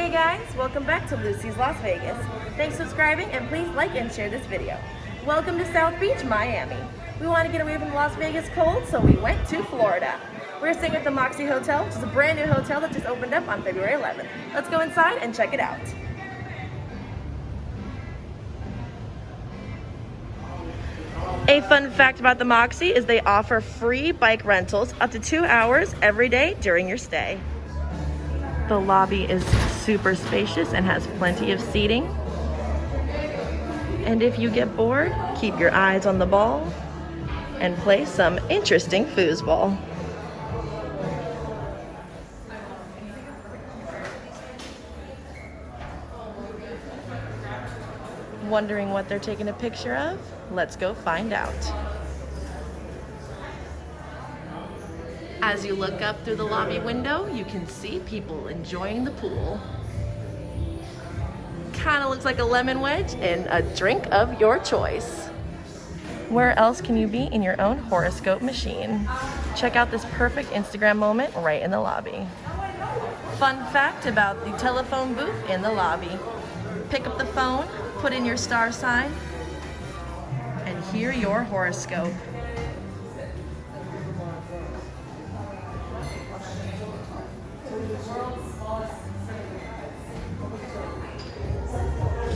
Hey guys, welcome back to Lucy's Las Vegas. Thanks for subscribing and please like and share this video. Welcome to South Beach, Miami. We want to get away from the Las Vegas cold, so we went to Florida. We're staying at the Moxy Hotel, which is a brand new hotel that just opened up on February 11th. Let's go inside and check it out. A fun fact about the Moxy is they offer free bike rentals up to 2 hours every day during your stay. The lobby is super spacious and has plenty of seating. And if you get bored, keep your eyes on the ball and play some interesting foosball. Wondering what they're taking a picture of? Let's go find out. As you look up through the lobby window, you can see people enjoying the pool. Kind of looks like a lemon wedge and a drink of your choice. Where else can you be in your own horoscope machine? Check out this perfect Instagram moment right in the lobby. Fun fact about the telephone booth in the lobby. Pick up the phone, put in your star sign, and hear your horoscope.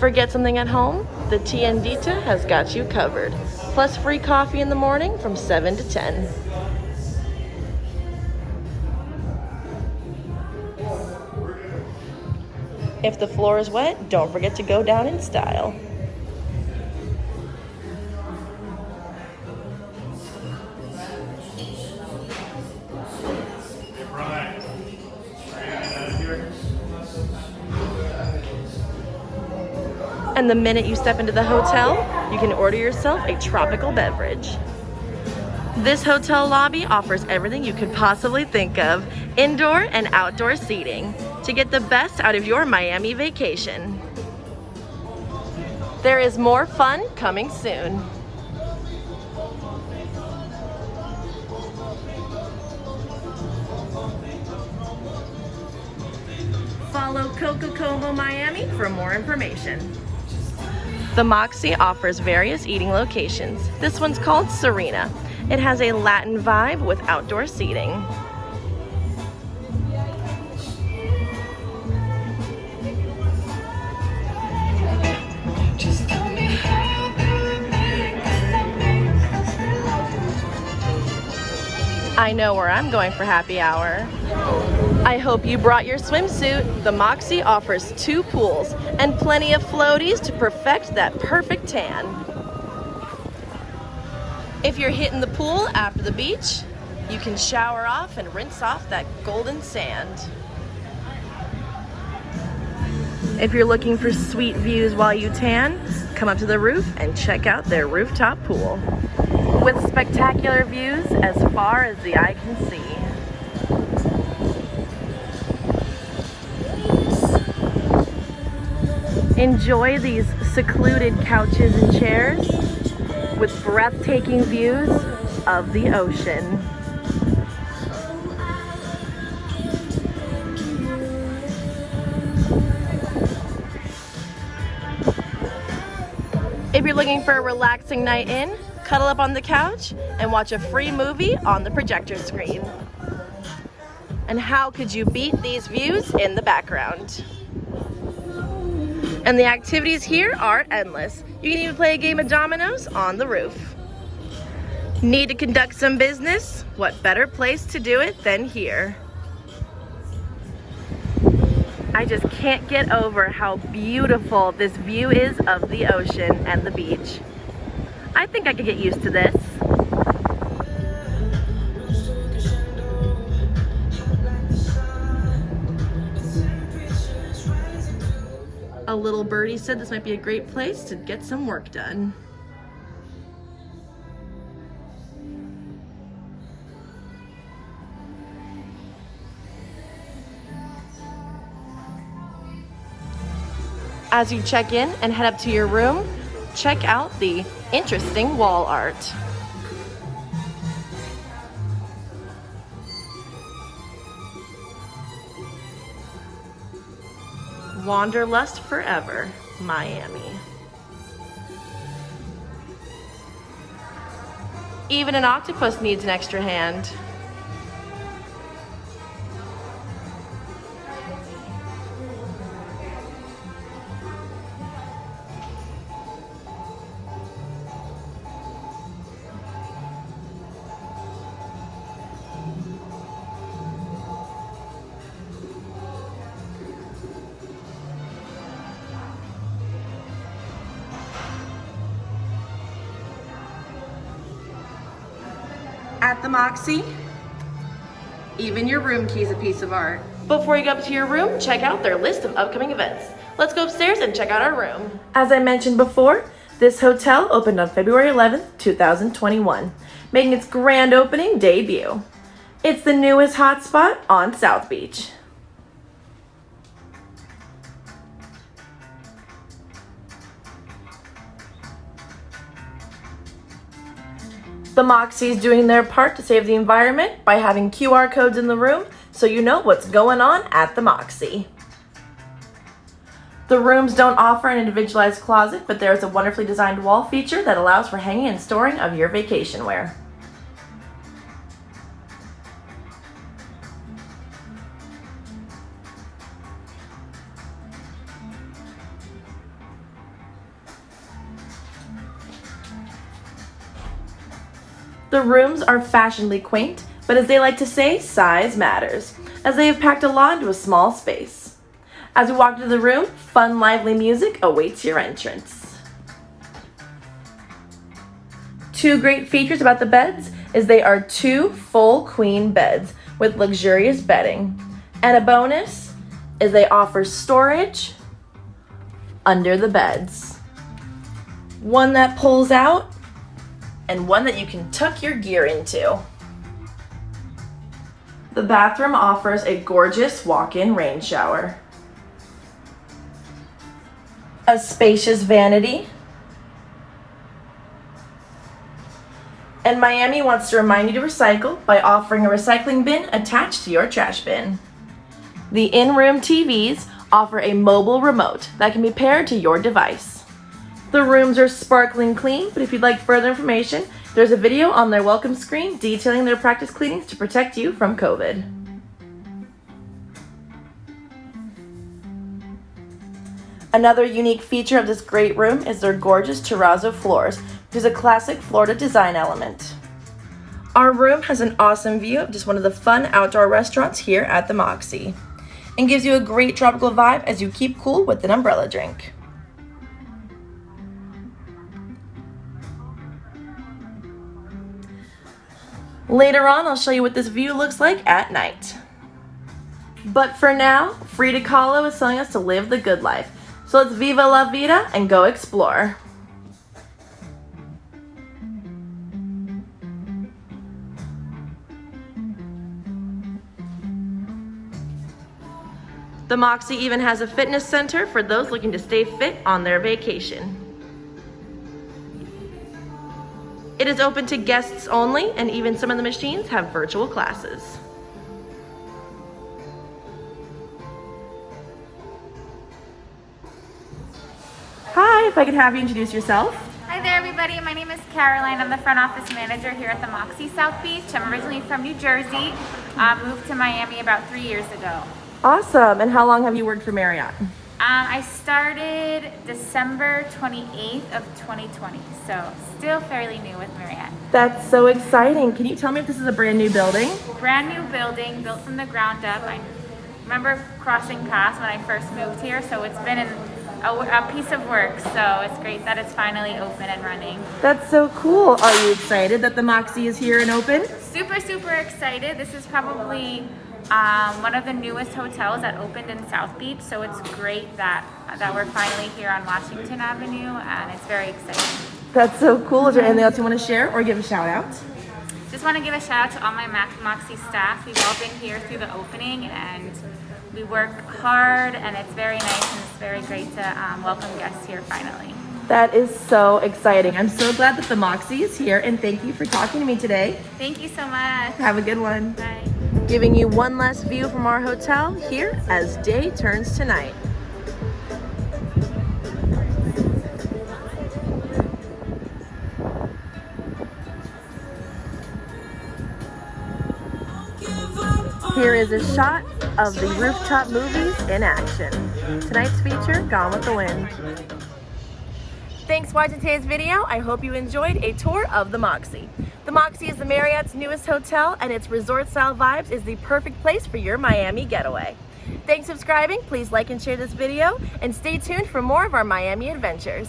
Forget something at home? The Tiendita has got you covered. Plus free coffee in the morning from 7 to 10. If the floor is wet, don't forget to go down in style. And the minute you step into the hotel, you can order yourself a tropical beverage. This hotel lobby offers everything you could possibly think of, indoor and outdoor seating, to get the best out of your Miami vacation. There is more fun coming soon. Follow Coco Como Miami for more information. The Moxy offers various eating locations. This one's called Serena. It has a Latin vibe with outdoor seating. I know where I'm going for happy hour. I hope you brought your swimsuit. The Moxy offers 2 pools and plenty of floaties to perfect that perfect tan. If you're hitting the pool after the beach, you can shower off and rinse off that golden sand. If you're looking for sweet views while you tan, come up to the roof and check out their rooftop pool with spectacular views as far as the eye can see. Enjoy these secluded couches and chairs with breathtaking views of the ocean. If you're looking for a relaxing night in, cuddle up on the couch and watch a free movie on the projector screen. And how could you beat these views in the background? And the activities here are endless. You can even play a game of dominoes on the roof. Need to conduct some business? What better place to do it than here? I just can't get over how beautiful this view is of the ocean and the beach. I think I could get used to this. A little birdie said this might be a great place to get some work done. As you check in and head up to your room, check out the interesting wall art. Wanderlust forever, Miami. Even an octopus needs an extra hand. At the Moxy, even your room key is a piece of art. Before you go up to your room, check out their list of upcoming events. Let's go upstairs and check out our room. As I mentioned before, this hotel opened on February 11th, 2021, making its grand opening debut. It's the newest hotspot on South Beach. The Moxy is doing their part to save the environment by having QR codes in the room so you know what's going on at the Moxy. The rooms don't offer an individualized closet, but there is a wonderfully designed wall feature that allows for hanging and storing of your vacation wear. The rooms are fashionably quaint, but as they like to say, size matters, as they have packed a lot into a small space. As we walk into the room, fun, lively music awaits your entrance. Two great features about the beds is they are two full queen beds with luxurious bedding. And a bonus is they offer storage under the beds. One that pulls out and one that you can tuck your gear into. The bathroom offers a gorgeous walk-in rain shower, a spacious vanity, and Miami wants to remind you to recycle by offering a recycling bin attached to your trash bin. The in-room TVs offer a mobile remote that can be paired to your device. The rooms are sparkling clean, but if you'd like further information, there's a video on their welcome screen detailing their practice cleanings to protect you from COVID. Another unique feature of this great room is their gorgeous terrazzo floors, which is a classic Florida design element. Our room has an awesome view of just one of the fun outdoor restaurants here at the Moxy, and gives you a great tropical vibe as you keep cool with an umbrella drink. Later on, I'll show you what this view looks like at night. But for now, Frida Kahlo is telling us to live the good life. So let's viva la vida and go explore. The Moxy even has a fitness center for those looking to stay fit on their vacation. It is open to guests only, and even some of the machines have virtual classes. Hi, if I could have you introduce yourself. Hi there everybody, my name is Caroline. I'm the front office manager here at the Moxy South Beach. I'm originally from New Jersey, moved to Miami about 3 years ago. Awesome, and how long have you worked for Marriott? I started December 28th of 2020, so still fairly new with Marriott. That's so exciting. Can you tell me if this is a brand new building? Brand new building, built from the ground up. I remember crossing paths when I first moved here, so it's been a piece of work, so it's great that it's finally open and running. That's so cool. Are you excited that the Moxy is here and open? Super, super excited. This is probably one of the newest hotels that opened in South Beach, so it's great that we're finally here on Washington Avenue, and it's very exciting. That's so cool. Is there anything else you want to share or give a shout out? Just want to give a shout out to all my Moxy staff. We've all been here through the opening, and we work hard, and it's very nice, and it's very great to welcome guests here finally. That is so exciting. I'm so glad that the Moxy is here, and thank you for talking to me today. Thank you so much. Have a good one. Bye. Giving you one last view from our hotel here as day turns to night. Here is a shot of the rooftop movies in action. Tonight's feature, Gone with the Wind. Thanks for watching today's video. I hope you enjoyed a tour of the Moxy. The Moxy is the Marriott's newest hotel, and its resort-style vibes is the perfect place for your Miami getaway. Thanks for subscribing. Please like and share this video, and stay tuned for more of our Miami adventures.